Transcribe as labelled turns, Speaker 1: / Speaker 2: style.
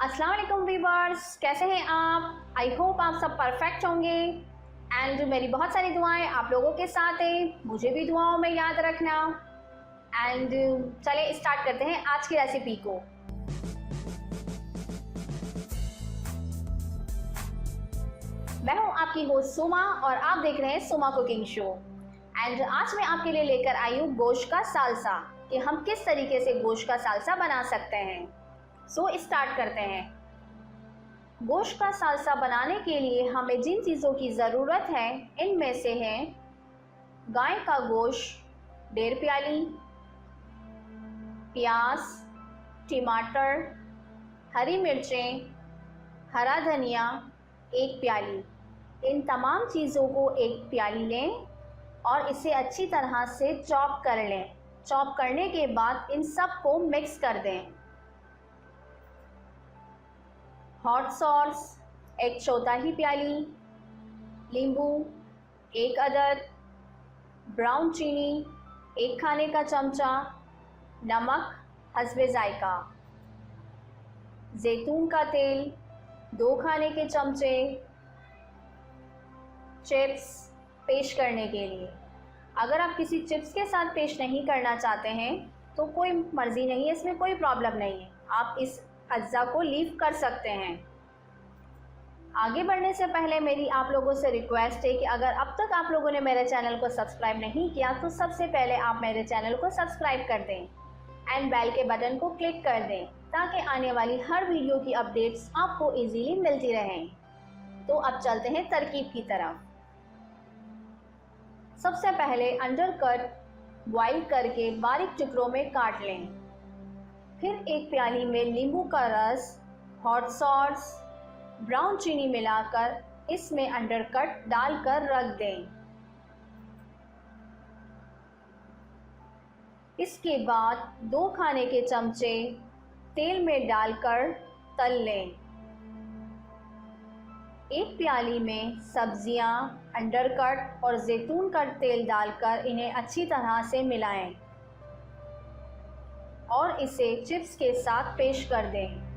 Speaker 1: अस्सलाम वालेकुम वीवर्स, कैसे हैं आप? आई होप आप सब परफेक्ट होंगे एंड मेरी बहुत सारी दुआएं आप लोगों के साथ हैं। मुझे भी दुआओं में याद रखना। एंड चले स्टार्ट करते हैं आज की रेसिपी को। मैं हूं आपकी होस्ट सुमा और आप देख रहे हैं सुमा कुकिंग शो। एंड आज मैं आपके लिए लेकर आई हूँ गोश्त का सालसा, कि हम किस तरीके से गोश्त का सालसा बना सकते हैं। सो स्टार्ट करते हैं। गोश्त का सालसा बनाने के लिए हमें जिन चीज़ों की ज़रूरत है इनमें से है गाय का गोश्त 1.5 प्याली, प्याज, टमाटर, हरी मिर्चें, हरा धनिया 1 प्याली। इन तमाम चीज़ों को 1 प्याली लें और इसे अच्छी तरह से चॉप कर लें। चॉप करने के बाद इन सब को मिक्स कर दें। हॉट सॉस 1/4 प्याली, नींबू 1 अदद, ब्राउन चीनी 1 खाने का चमचा, नमक हस्बे जायका, जैतून का तेल 2 खाने के चमचे, चिप्स पेश करने के लिए। अगर आप किसी चिप्स के साथ पेश नहीं करना चाहते हैं तो कोई मर्ज़ी नहीं है, इसमें कोई प्रॉब्लम नहीं है, आप इस अज्जा को लीव कर सकते हैं। आगे बढ़ने से पहले मेरी आप लोगों से रिक्वेस्ट है कि अगर अब तक आप लोगों ने मेरे चैनल को सब्सक्राइब नहीं किया तो सबसे पहले आप मेरे चैनल को सब्सक्राइब कर दें एंड बेल के बटन को क्लिक कर दें ताकि आने वाली हर वीडियो की अपडेट्स आपको इजीली मिलती रहें। तो अब चलते हैं तरकीब की तरफ। सबसे पहले अंडरकट बॉईल करके बारीक टुकड़ों में काट लें। फिर 1 प्याली में नींबू का रस, हॉट सॉस, ब्राउन चीनी मिलाकर इसमें अंडरकट डालकर रख दें। इसके बाद 2 खाने के चमचे तेल में डालकर तल लें। 1 प्याली में सब्जियां, अंडरकट और जैतून का तेल डालकर इन्हें अच्छी तरह से मिलाएं और इसे चिप्स के साथ पेश कर दें।